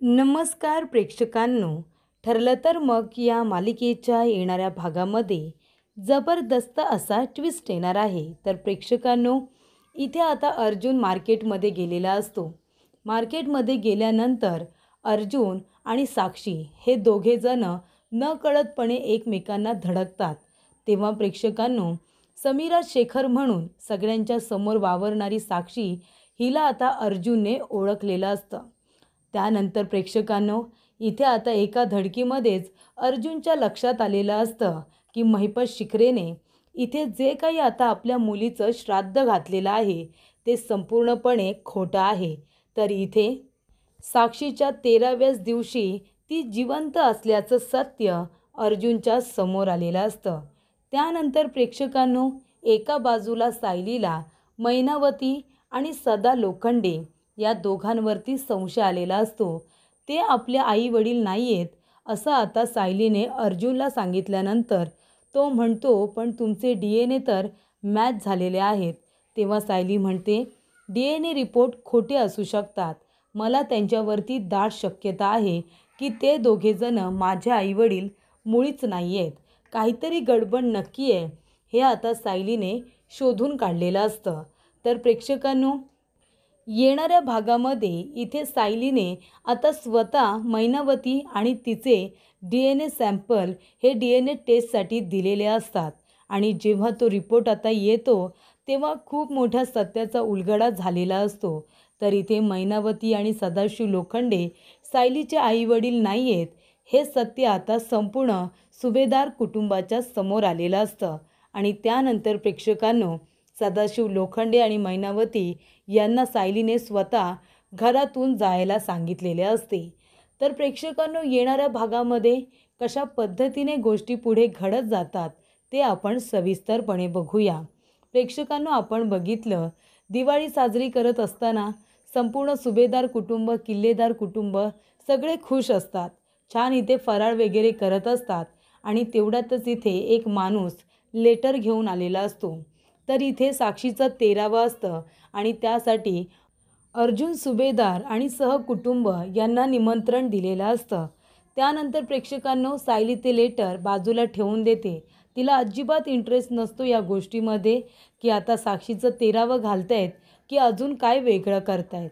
नमस्कार प्रेक्षकांनो. ठरलं तर मग या मालिकेच्या येणाऱ्या भागामध्ये जबरदस्त असा ट्विस्ट येणार आहे. तर प्रेक्षकांनो, इथे आता अर्जुन मार्केटमध्ये गेलेला असतो. मार्केटमध्ये गेल्यानंतर अर्जुन आणि साक्षी हे दोघेजण नकळतपणे एकमेकांना धडकतात. तेव्हा प्रेक्षकांनो, समीरा शेखर म्हणून सगळ्यांच्या समोर वावरणारी साक्षी हिला आता अर्जुनने ओळखलेलं असतं. त्यानंतर प्रेक्षकांनो, इथे आता एका धडकीमध्येच अर्जुनच्या लक्षात आलेलं असतं की महिपत शिखरेने इथे जे काही आता आपल्या मुलीचं श्राद्ध घातलेलं आहे ते संपूर्णपणे खोटं आहे. तर इथे साक्षीच्या 13व्याच दिवशी ती जिवंत असल्याचं सत्य अर्जुनच्या समोर आलेलं असतं. त्यानंतर प्रेक्षकांनो, एका बाजूला सायलीला मैनावती आणि सदा लोखंडे या दोघांवरती संशय आलेला असतो. ते आपले आई वडील नाही आहेत असं आता सायलीने अर्जुनला सांगितल्यानंतर तो म्हणतो, पण तुमचे DNA तर मॅच झालेले आहेत. तेव्हा सायली म्हणते, DNA रिपोर्ट खोटे असू शकतात. मला त्यांच्यावरती दाट शक्यता आहे की ते दोघेजण माझे आईवडील मुळीच नाही आहेत. काहीतरी गडबड नक्की आहे. हे आता सायलीने शोधून काढलेलं असतं. तर प्रेक्षकांनो, येणाऱ्या भागामध्ये इथे सायलीने आता स्वतः मैनावती आणि तिचे DNA सॅम्पल हे DNA टेस्टसाठी दिलेले असतात. आणि जेव्हा तो रिपोर्ट आता येतो तेव्हा खूप मोठ्या सत्याचा उलगडा झालेला असतो. तर इथे मैनावती आणि सदाशिव लोखंडे सायलीचे आईवडील नाही आहेत हे सत्य आता संपूर्ण सुभेदार कुटुंबाच्या समोर आलेलं असतं. आणि त्यानंतर प्रेक्षकांनो, सदाशिव लोखंडे आणि मैनावती यांना सायलीने स्वतः घरातून जायला सांगितलेले असते. तर प्रेक्षकांनो, येणाऱ्या भागामध्ये कशा पद्धतीने गोष्टी पुढे घडत जातात ते आपण सविस्तरपणे बघूया. प्रेक्षकांनो, आपण बघितलं, दिवाळी साजरी करत असताना संपूर्ण सुभेदार कुटुंब, किल्लेदार कुटुंब सगळे खुश असतात. छान इथे फराळ वगैरे करत असतात. आणि तेवढ्यातच इथे एक माणूस लेटर घेऊन आलेला असतो. तर इथे साक्षीचं 13वं असतं आणि त्यासाठी अर्जुन सुभेदार आणि सहकुटुंब यांना निमंत्रण दिलेलं असतं. त्यानंतर प्रेक्षकांनो, सायली ते लेटर बाजूला ठेवून देते. तिला अजिबात इंटरेस्ट नसतो या गोष्टीमध्ये की आता साक्षीचं 13वं घालतायत की अजून काय वेगळं करतायत.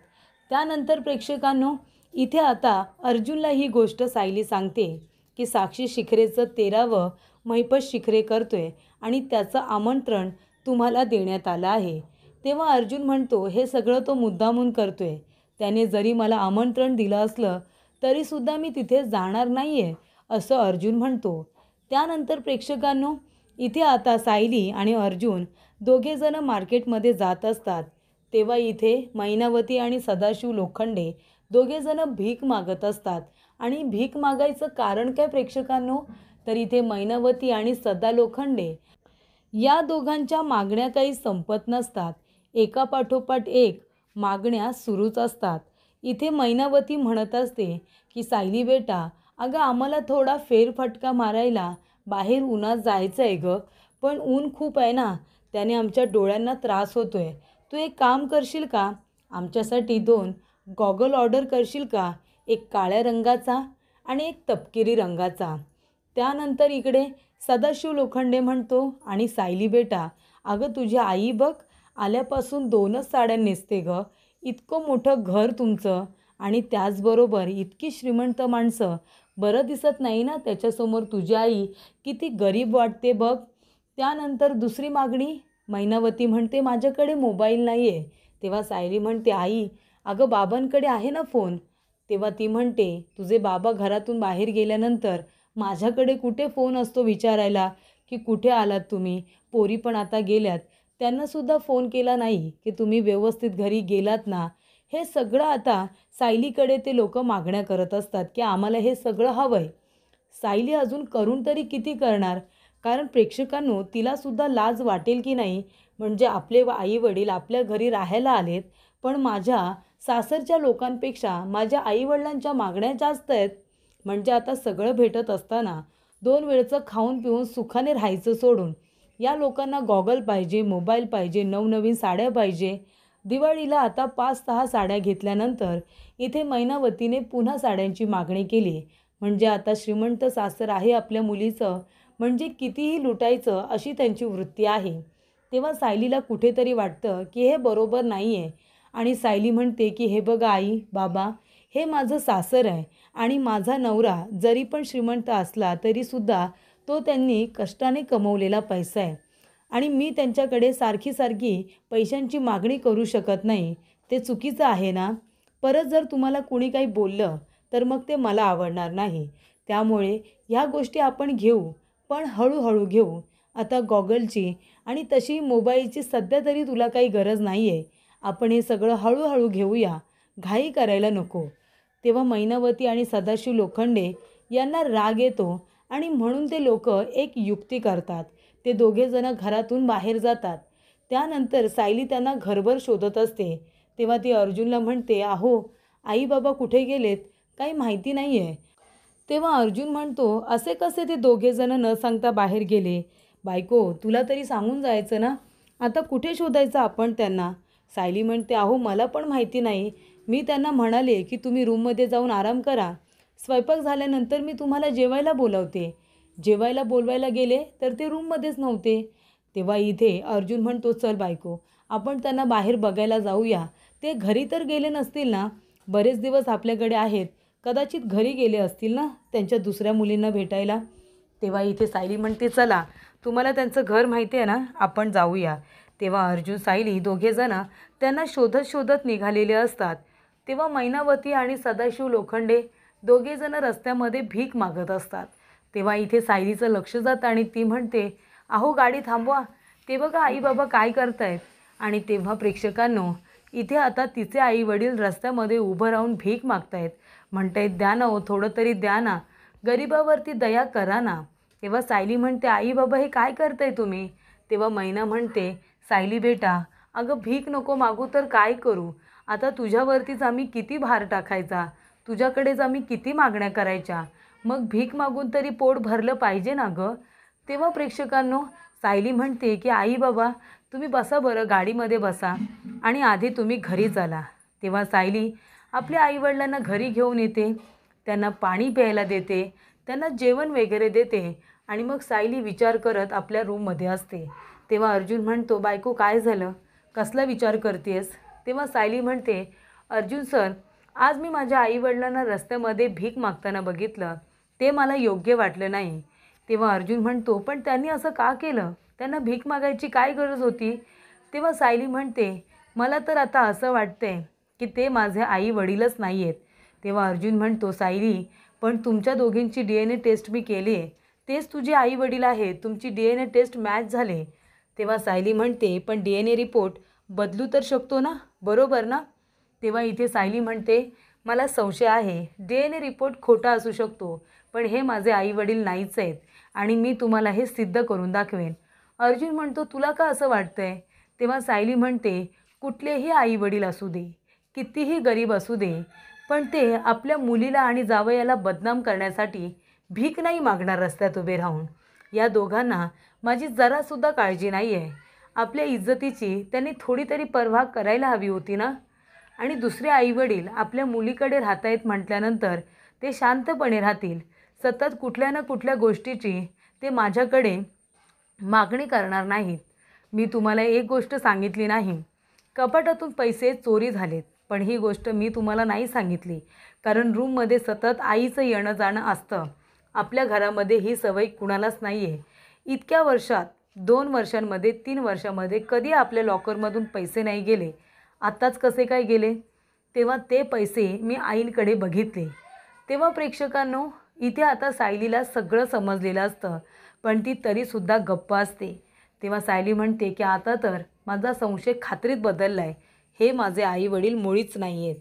त्यानंतर प्रेक्षकांनो, इथे आता अर्जुनला ही गोष्ट सायली सांगते की साक्षी शिखरेचं 13वं महिपत शिखरे करतोय आणि त्याचं आमंत्रण तुम्हाला देण्यात आलं आहे. तेव्हा अर्जुन म्हणतो, हे सगळं तो मुद्दामून करतोय. त्याने जरी मला आमंत्रण दिलं असलं तरीसुद्धा मी तिथे जाणार नाही आहे असं अर्जुन म्हणतो. त्यानंतर प्रेक्षकांनो, इथे आता सायली आणि अर्जुन दोघेजण मार्केटमध्ये जात असतात. तेव्हा इथे मैनावती आणि सदाशिव लोखंडे दोघेजण भीक मागत असतात. आणि भीक मागायचं कारण काय प्रेक्षकांनो, तर इथे मैनावती आणि सदा लोखंडे या दोघांच्या मागण्या काही संपत नसतात. एकापाठोपाठ एक मागण्या सुरूच असतात. इथे मैनावती म्हणत असते की सायली बेटा, अगं आम्हाला थोडा फेरफटका मारायला बाहेर उन्हात जायचं आहे गं, पण ऊन खूप आहे ना, त्याने आमच्या डोळ्यांना त्रास होतोय. तू एक काम करशील का, आमच्यासाठी 2 गॉगल ऑर्डर करशील का, एक काळ्या रंगाचा आणि एक तपकिरी रंगाचा. त्यानंतर इकडे सदाशिव लोखंडे म्हणतो, आणि सायली बेटा, अगं तुझी आई बघ आल्यापासून 2च साड्या नेसते गं, इतकं मोठं घर तुमचं आणि त्याचबरोबर इतकी श्रीमंत माणसं, बरं दिसत नाही ना त्याच्यासमोर तुझी आई किती गरीब वाटते बघ. त्यानंतर दुसरी मागणी, मैनावती म्हणते माझ्याकडे मोबाईल नाही आहे. तेव्हा सायली म्हणते, आई अगं बाबांकडे आहे ना फोन. तेव्हा ती म्हणते, तुझे बाबा घरातून बाहेर गेल्यानंतर माझ्याकडे कुठे फोन असतो विचारायला की कुठे आलात तुम्ही, पोरी पण आता गेल्यात, त्यांनासुद्धा फोन केला नाही की तुम्ही व्यवस्थित घरी गेलात ना. हे सगळं आता सायलीकडे ते लोक मागण्या करत असतात की आम्हाला हे सगळं हवं आहे. सायली अजून करून तरी किती करणार, कारण प्रेक्षकांनो, तिलासुद्धा लाज वाटेल की नाही, म्हणजे आपले आई वडील आपल्या घरी राहायला आलेत पण माझ्या सासरच्या लोकांपेक्षा माझ्या आईवडिलांच्या मागण्या जास्त आहेत. म्हणजे आता सगळं भेटत असताना 2 वेळचं खाऊन पिऊन सुखाने राहायचं सोडून या लोकांना गॉगल पाहिजे, मोबाईल पाहिजे, नवनवीन साड्या पाहिजे. दिवाळीला आता 5-6 साड्या घेतल्यानंतर इथे मैनावतीने पुन्हा साड्यांची मागणी केली. म्हणजे आता श्रीमंत सासर आहे आपल्या मुलीचं, म्हणजे कितीही लुटायचं अशी त्यांची वृत्ती आहे. तेव्हा सायलीला कुठेतरी वाटतं की हे बरोबर नाही आहे आणि सायली म्हणते की हे बघा आई बाबा, हे माझं सासर आहे आणि माझा नवरा जरी पण श्रीमंत असला तरीसुद्धा तो त्यांनी कष्टाने कमवलेला पैसा आहे आणि मी त्यांच्याकडे सारखी सारखी पैशांची मागणी करू शकत नाही. ते चुकीचं आहे ना. परत जर तुम्हाला कुणी काही बोललं तर मग ते मला आवडणार नाही. त्यामुळे ह्या गोष्टी आपण घेऊ, पण हळूहळू घेऊ. आता गॉगलची आणि तशी मोबाईलची सध्या तरी तुला काही गरज नाही आहे. आपण हे सगळं हळूहळू घेऊया, घाई करायला नको. तेव्हा मैनावती आणि सदाशिव लोखंडे यांना राग येतो आणि म्हणून ते लोक एक युक्ती करतात. ते दोघेजणं घरातून बाहेर जातात. त्यानंतर सायली त्यांना घरभर शोधत असते. तेव्हा ती अर्जुनला म्हणते, अहो आई बाबा कुठे गेलेत, काही माहिती नाही आहे. तेव्हा अर्जुन म्हणतो, असे कसे ते दोघेजणं न सांगता बाहेर गेले. बायको तुला तरी सांगून जायचं ना, आता कुठे शोधायचं आपण त्यांना. सायली म्हणते, अहो मला पण माहिती नाही. मी त्यांना म्हणाले की तुम्ही रूममध्ये जाऊन आराम करा, स्वयंपाक झाल्यानंतर मी तुम्हाला जेवायला बोलवते. जेवायला बोलवायला गेले तर ते रूममध्येच नव्हते. तेव्हा इथे अर्जुन म्हणतो, चल बायको आपण त्यांना बाहेर बघायला जाऊया. ते घरी तर गेले नसतील ना, बरेच दिवस आपल्याकडे आहेत, कदाचित घरी गेले असतील ना त्यांच्या दुसऱ्या मुलींना भेटायला. तेव्हा इथे सायली म्हणते, चला तुम्हाला त्यांचं घर माहिती आहे ना, आपण जाऊया. तेव्हा अर्जुन सायली दोघेजणं त्यांना शोधत शोधत निघालेले असतात. तेव्हा मैनावती आणि सदाशिव लोखंडे दोघेजणं रस्त्यामध्ये भीक मागत असतात. तेव्हा इथे सायलीचं लक्ष जातं आणि ती म्हणते, अहो गाडी थांबवा, ते बघा आई बाबा काय करतायत. आणि तेव्हा प्रेक्षकांनो, इथे आता तिचे आई वडील रस्त्यामध्ये उभं राहून भीक मागतायत. म्हणतायत, द्या ना हो, थोडं तरी द्या ना, गरिबावरती दया करा ना. तेव्हा सायली म्हणते, आई बाबा हे काय करताय तुम्ही. तेव्हा मैना म्हणते, सायली बेटा अगं भीक नको मागू तर काय करू. आता तुझ्यावरतीच आम्ही किती भार टाकायचा, तुझ्याकडेच आम्ही किती मागण्या करायच्या, मग भीक मागून तरी पोट भरलं पाहिजे ना गं. तेव्हा प्रेक्षकांनो, सायली म्हणते की आई बाबा तुम्ही बसा बरं, गाडीमध्ये बसा आणि आधी तुम्ही घरी चला. तेव्हा सायली आपल्या आईवडिलांना घरी घेऊन येते, त्यांना पाणी प्यायला देते, त्यांना जेवण वगैरे देते आणि मग सायली विचार करत आपल्या रूममध्ये असते. तेव्हा अर्जुन म्हणतो, बायको काय झालं, कसला विचार करतेस. तेव्हा सायली म्हणते, अर्जुन सर आज मी माझ्या आईवडिलांना रस्त्यामध्ये भीक मागताना बघितलं, ते मला योग्य वाटलं नाही. तेव्हा अर्जुन म्हणतो, पण त्यांनी असं का केलं, त्यांना भीक मागायची काय गरज होती. तेव्हा सायली म्हणते, मला तर आता असं वाटतंय की ते माझे आई वडीलच नाही आहेत. तेव्हा अर्जुन म्हणतो, सायली पण तुमच्या दोघींची DNA टेस्ट मी केली आहे, तेच तुझे आई वडील आहेत, तुमची DNA टेस्ट मॅच झाले. तेव्हा सायली म्हणते, पण DNA रिपोर्ट बदलू तर शकतो ना, बरोबर ना. तेव्हा इथे सायली म्हणते, मला संशय आहे, DNA रिपोर्ट खोटा असू शकतो, पण हे माझे आई वडील नाहीच आहेत आणि मी तुम्हाला हे सिद्ध करून दाखवेन. अर्जुन म्हणतो, तुला का असं वाटतंय. तेव्हा सायली म्हणते, कुठलेही आई वडील असू दे, कितीही गरीब असू दे, पण ते आपल्या मुलीला आणि जावयाला बदनाम करण्यासाठी भीक नाही मागणार रस्त्यात उभे राहून. या दोघांना माझी जरासुद्धा काळजी नाही आहे. आपल्या इज्जतीची त्यांनी थोडी तरी पर्वा करायला हवी होती ना. आणि दुसरे आईवडील आपल्या मुलीकडे राहत आहेत म्हटल्यानंतर ते शांतपणे राहतील. सतत कुठल्या ना कुठल्या गोष्टीची ते माझ्याकडे मागणी करणार नाहीत. मी तुम्हाला एक गोष्ट सांगितली नाही, कपाटातून पैसे चोरी झालेत, पण ही गोष्ट मी तुम्हाला नाही सांगितली कारण रूममध्ये सतत आईचं येणं जाणं असतं. आपल्या घरामध्ये ही सवय कुणालाच नाही आहे. इतक्या वर्षात 2 वर्षांमध्ये 3 वर्षांमध्ये कधी आपल्या लॉकरमधून पैसे नाही गेले, आत्ताच कसे काय गेले. तेव्हा ते पैसे मी आईकडे बघितले. तेव्हा प्रेक्षकांनो, इथे आता सायलीला सगळं समजलेलं असतं, पण ती तरीसुद्धा गप्प असते. तेव्हा सायली म्हणते की आता तर माझा संशय खात्रीत बदलला आहे, हे माझे आई वडील मुळीच नाही आहेत.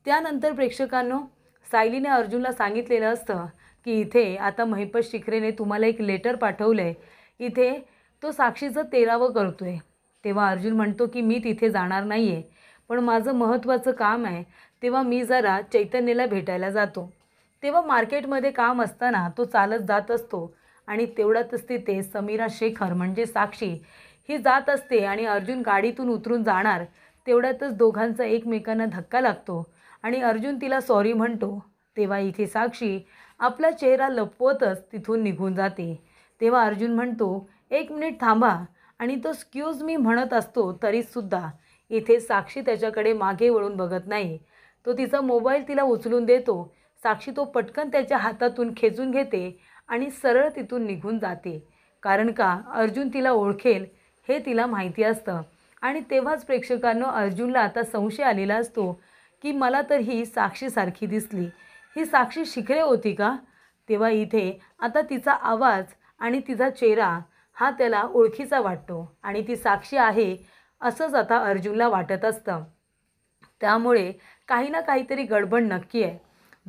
त्यानंतर प्रेक्षकांनो, सायलीने अर्जुनला सांगितलेलं असतं की इथे आता महिपत शिखरेने तुम्हाला एक लेटर पाठवलं आहे, इथे तो साक्षीचं 13वं करतो आहे. तेव्हा अर्जुन म्हणतो की मी तिथे जाणार नाही आहे, पण माझं महत्त्वाचं काम आहे, तेव्हा मी जरा चैतन्यला भेटायला जातो. तेव्हा मार्केटमध्ये काम असताना तो चालत जात असतो आणि तेवढ्यातच तिथे समीरा शेखर म्हणजे साक्षी ही जात असते आणि अर्जुन गाडीतून उतरून जाणार तेवढ्यातच दोघांचा एकमेकांना धक्का लागतो आणि अर्जुन तिला सॉरी म्हणतो. तेव्हा इथे साक्षी आपला चेहरा लपवतच तिथून निघून जाते. तेव्हा अर्जुन म्हणतो, "एक मिनिट थांबा" आणि तो "एक्सक्यूज मी" म्हणत असतो तरीसुद्धा इथे साक्षी त्याच्याकडे मागे वळून बघत नाही. तो तिचा मोबाईल तिला उचलून देतो. साक्षी तो पटकन त्याच्या हातातून खेचून घेते आणि सरळ तिथून निघून जाते. कारण का अर्जुन तिला ओळखेल हे तिला माहिती असतं. आणि तेव्हाच प्रेक्षकांनो अर्जुनला आता संशय आलेला असतो की मला तर ही साक्षीसारखी दिसली. ही साक्षी शिखरे होती का? तेव्हा इथे आता तिचा आवाज आणि तिचा चेहरा हा त्याला ओळखीचा वाटतो आणि ती साक्षी आहे असंच आता अर्जुनला वाटत असतं. त्यामुळे काही ना काहीतरी गडबड नक्की आहे.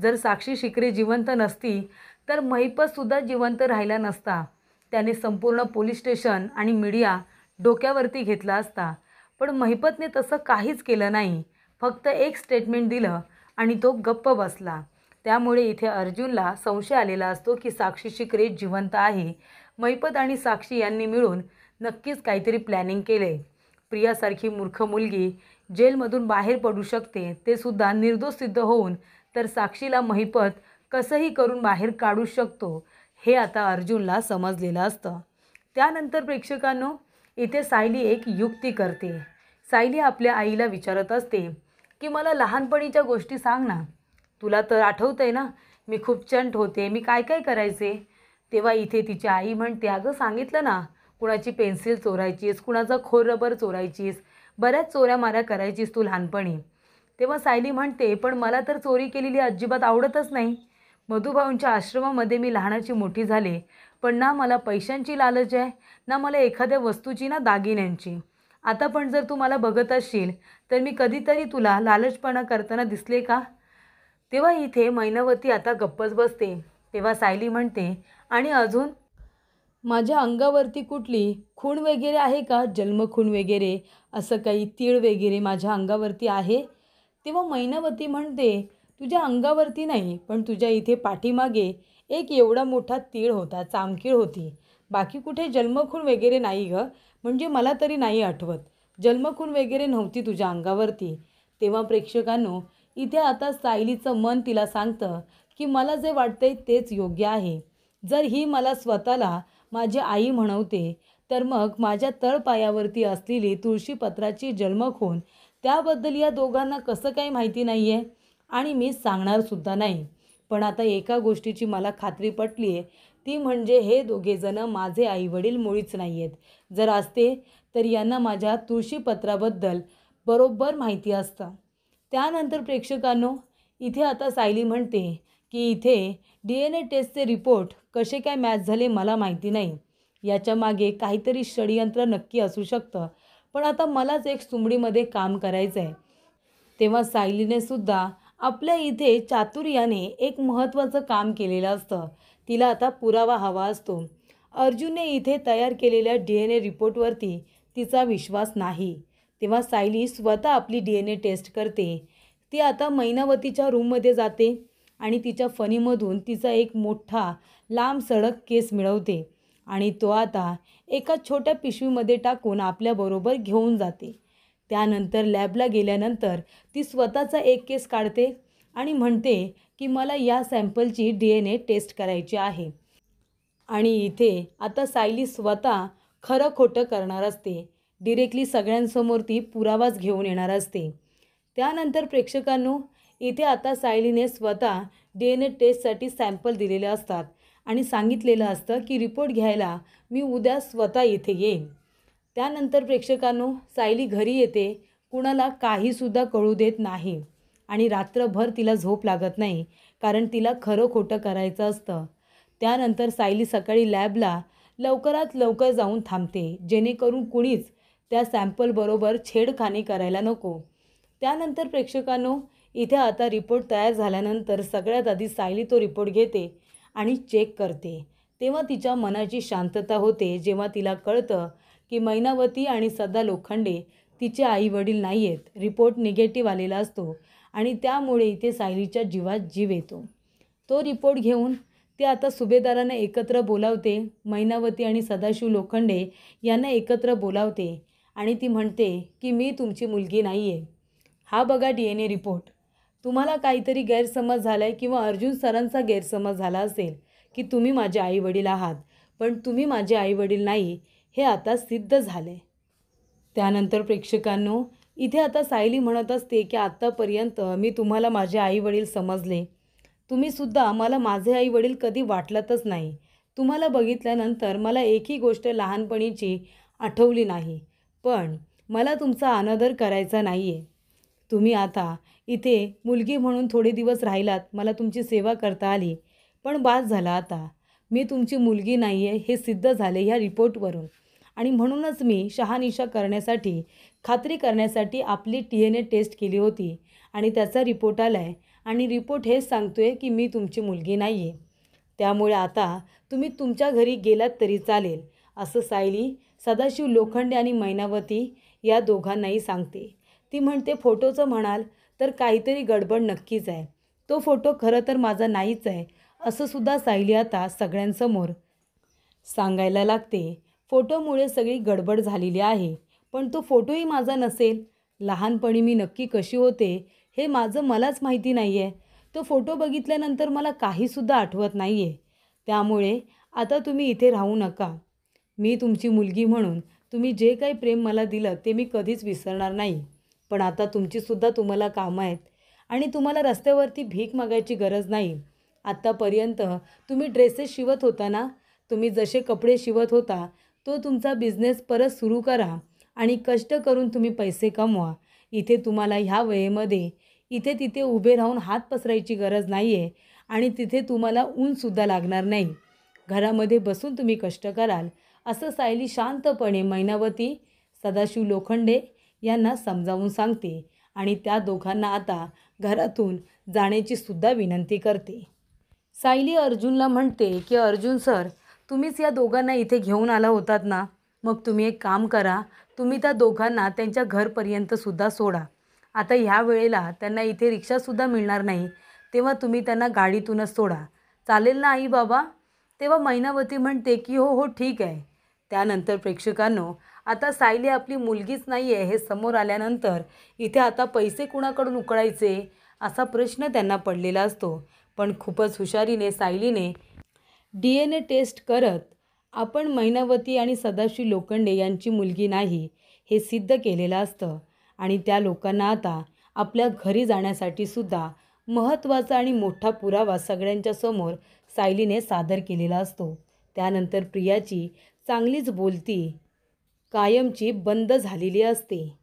जर साक्षी शिखरे जिवंत नसती तर महिपतसुद्धा जिवंत राहिला नसता. त्याने संपूर्ण पोलीस स्टेशन आणि मीडिया डोक्यावरती घेतला असता. पण महिपतने तसं काहीच केलं नाही. फक्त एक स्टेटमेंट दिलं आणि तो गप्प बसला. त्यामुळे इथे अर्जुनला संशय आलेला असतो की साक्षी शिखरे जिवंत आहे. महिपत आणि साक्षी यांनी मिळून नक्कीच काहीतरी प्लॅनिंग केले. प्रियासारखी मूर्ख मुलगी जेलमधून बाहेर पडू शकते, ते सुद्धा निर्दोष सिद्ध होऊन, तर साक्षीला महिपत कसंही करून बाहेर काढू शकतो हे आता अर्जुनला समजलेलं असतं. त्यानंतर प्रेक्षकांनो इथे सायली एक युक्ती करते. सायली आपल्या आईला विचारत असते की मला लहानपणीच्या गोष्टी सांग ना. तुला तर आठवतंय ना मी खूप चंट होते, मी काय काय करायचे. तेव्हा इथे तिची आई म्हणते, अगं सांगितलं ना, कुणाची पेन्सिल चोरायचीस, कुणाचा खोर रबर चोरायचीस, बऱ्याच चोऱ्या माऱ्या करायचीस तू लहानपणी. तेव्हा सायली म्हणते, पण मला तर चोरी केलेली अजिबात आवडतच नाही. मधुभाऊंच्या आश्रमामध्ये मी लहानाची मोठी झाले, पण ना मला पैशांची लालच आहे, ना मला एखाद्या वस्तूची ना दागिन्यांची. आता पण जर तू मला बघत असशील तर मी कधीतरी तुला लालचपणा करताना दिसले का? तेव्हा इथे मैनावती आता गप्पच बसते. तेव्हा सायली म्हणते, आणि अजून माझ्या अंगावरती कुठली खूण वगैरे आहे का? जन्मखूण वगैरे असं काही तीळ वगैरे माझ्या अंगावरती आहे? तेव्हा मैनावती म्हणते, तुझ्या अंगावरती नाही, पण तुझ्या इथे पाठीमागे एक एवढा मोठा तीळ होता, चामखीळ होती. बाकी कुठे जन्मखूण वगैरे नाही गं. म्हणजे मला तरी नाही आठवत. जन्मखूण वगैरे नव्हती तुझ्या अंगावरती. तेव्हा प्रेक्षकांनो इथे आता सायलीचं मन तिला सांगतं की मला जे वाटतंय तेच योग्य आहे. जर ही मला स्वतःला माझी आई म्हणवते तर मग माझ्या तळपायावरती असलेली तुळशीपत्राची जन्मखूण त्याबद्दल या दोघांना कसं काही माहिती नाही आहे आणि मी सांगणारसुद्धा नाही. पण आता एका गोष्टीची मला खात्री पटली आहे, ती म्हणजे हे दोघेजणं माझे आईवडील मुळीच नाही आहेत. जर असते तर यांना माझ्या तुळशीपत्राबद्दल बरोबर माहिती असतं. त्यानंतर प्रेक्षकांनो इथे आता सायली म्हणते की इथे DNA टेस्टचे रिपोर्ट कसे काय मॅच झाले मला माहिती नाही. याच्या मागे काहीतरी षडयंत्र नक्की असू शकतं. पण आता मलाच एक सुमडीमध्ये काम करायचं आहे. तेव्हा सायलीने सुद्धा आपल्या इथे चातुर्याने एक महत्त्वाचं काम केलेलं असतं. तिला आता पुरावा हवा असतो. अर्जुनने इथे तयार केलेल्या DNA रिपोर्टवरती तिचा विश्वास नाही. तेव्हा सायली स्वतः आपली DNA टेस्ट करते. ती आता मैनावतीच्या रूममध्ये जाते आणि तिच्या फणीमधून तिचा एक मोठा लांब सडक केस मिळवते आणि तो आता एका छोट्या पिशवीमध्ये टाकून आपल्याबरोबर घेऊन जाते. त्यानंतर लॅबला गेल्यानंतर ती स्वतःचा एक केस काढते आणि म्हणते की मला या सॅम्पलची DNA टेस्ट करायची आहे. आणि इथे आता सायली स्वतः खरं खोटं करणार असते. डिरेक्टली सगळ्यांसमोर ती पुरावाच घेऊन येणार असते. त्यानंतर प्रेक्षकांनो इथे आता सायलीने स्वतः DNA टेस्टसाठी सॅम्पल दिलेले असतात आणि सांगितलेलं असतं की रिपोर्ट घ्यायला मी उद्या स्वतः इथे येईन. त्यानंतर प्रेक्षकांनो सायली घरी येते, कुणाला काहीसुद्धा कळू देत नाही आणि रात्रभर तिला झोप लागत नाही, कारण तिला खरं खोटं करायचं असतं. त्यानंतर सायली सकाळी लॅबला लवकरात लवकर जाऊन थांबते, जेणेकरून कुणीच त्या सॅम्पलबरोबर छेडखानी करायला नको. त्यानंतर प्रेक्षकांनो इथे आता रिपोर्ट तयार झाल्यानंतर सगळ्यात आधी सायली तो रिपोर्ट घेते आणि चेक करते. तेव्हा तिच्या मनाची शांतता होते, जेव्हा तिला कळतं की मैनावती आणि सदा लोखंडे तिचे आईवडील नाही आहेत. रिपोर्ट निगेटिव्ह आलेला असतो आणि त्यामुळे इथे सायलीच्या जीवात जीव येतो. तो रिपोर्ट घेऊन ते आता सुभेदारांना एकत्र बोलावते. मैनावती आणि सदाशिव लोखंडे यांना एकत्र बोलावते आणि ती म्हणते की मी तुमची मुलगी नाही आहे. हा बघा DNA रिपोर्ट. तुम्हाला काहीतरी गैरसमज झाला आहे किंवा अर्जुन सरांचा गैरसमज झाला असेल की तुम्ही माझे आईवडील आहात, पण तुम्ही माझे आईवडील नाही हे आता सिद्ध झाले. त्यानंतर प्रेक्षकांनो, इथे आता सायली म्हणत असते की आत्तापर्यंत मी तुम्हाला माझे आईवडील समजले. तुम्हीसुद्धा मला माझे आईवडील कधी वाटलातच नाही. तुम्हाला बघितल्यानंतर मला एकही गोष्ट लहानपणीची आठवली नाही. पण मला तुमचा अनादर करायचा नाही आहे. तुम्ही आता इथे मुलगी म्हणून थोडे दिवस राहिलात, मला तुमची सेवा करता आली. पण बास झाला आता. मी तुमची मुलगी नाही आहे हे सिद्ध झाले ह्या रिपोर्टवरून. आणि म्हणूनच मी शहानिशा करण्यासाठी, खात्री करण्यासाठी आपली DNA टेस्ट केली होती आणि त्याचा रिपोर्ट आला आहे आणि रिपोर्ट हेच सांगतो आहे की मी तुमची मुलगी नाही आहे. त्यामुळे आता तुम्ही तुमच्या घरी गेलात तरी चालेल, असं सायली सदाशिव लोखंडे आणि मैनावती या दोघांनाही सांगते. ती म्हणते फोटोचं म्हणाल तर काहीतरी गडबड नक्कीच आहे. तो फोटो खरं तर माझा नाहीच आहे, असं सुद्धा सायली आता सगळ्यांसमोर सांगायला लागते. फोटोमुळे सगळी गडबड झालेली आहे, पण तो फोटोही माझा नसेल. लहानपणी मी नक्की कशी होते हे माझं मलाच माहिती नाही आहे. तो फोटो बघितल्यानंतर मला काहीसुद्धा आठवत नाही आहे. त्यामुळे आता तुम्ही इथे राहू नका. मी तुमची मुलगी म्हणून तुम्ही जे काही प्रेम मला दिलं ते मी कधीच विसरणार नाही. पण आता तुमचीसुद्धा तुम्हाला कामं आहेत आणि तुम्हाला रस्त्यावरती भीक मागायची गरज नाही. आत्तापर्यंत तुम्ही ड्रेसेस शिवत होता ना, तुम्ही जसे कपडे शिवत होता तो तुमचा बिझनेस परत सुरू करा आणि कष्ट करून तुम्ही पैसे कमवा. इथे तुम्हाला ह्या वेळेमध्ये इथे तिथे उभे राहून हात पसरायची गरज नाही आहे आणि तिथे तुम्हाला ऊनसुद्धा लागणार नाही. घरामध्ये बसून तुम्ही कष्ट कराल, असं सायली शांतपणे मैनावती, सदाशिव लोखंडे यांना समजावून सांगते आणि त्या दोघांना आता घरातून जाण्याची सुद्धा विनंती करते. सायली अर्जुनला म्हणते की अर्जुन सर, तुम्हीच या दोघांना इथे घेऊन आला होतात ना, मग तुम्ही एक काम करा, तुम्ही त्या दोघांना त्यांच्या घरपर्यंतसुद्धा सोडा. आता ह्या वेळेला त्यांना इथे रिक्षासुद्धा मिळणार नाही, तेव्हा तुम्ही त्यांना गाडीतूनच सोडा. चालेल ना आई बाबा? तेव्हा मैनावती म्हणते की हो हो ठीक आहे. त्यानंतर प्रेक्षकांनो, आता सायली आपली मुलगीच नाही आहे हे समोर आल्यानंतर इथे आता पैसे कुणाकडून उकळायचे असा प्रश्न त्यांना पडलेला असतो. पण खूपच हुशारीने सायलीने DNA टेस्ट करत आपण मैनावती आणि सदाशिव लोखंडे यांची मुलगी नाही हे सिद्ध केलेलं असतं. आणि त्या लोकांना आता आपल्या घरी जाण्यासाठी सुद्धा महत्त्वाचा आणि मोठा पुरावा सगळ्यांच्या समोर सायलीने सादर केलेला असतो. त्यानंतर प्रियाची चांगलीच बोलती कायमची बंद झालेली असते.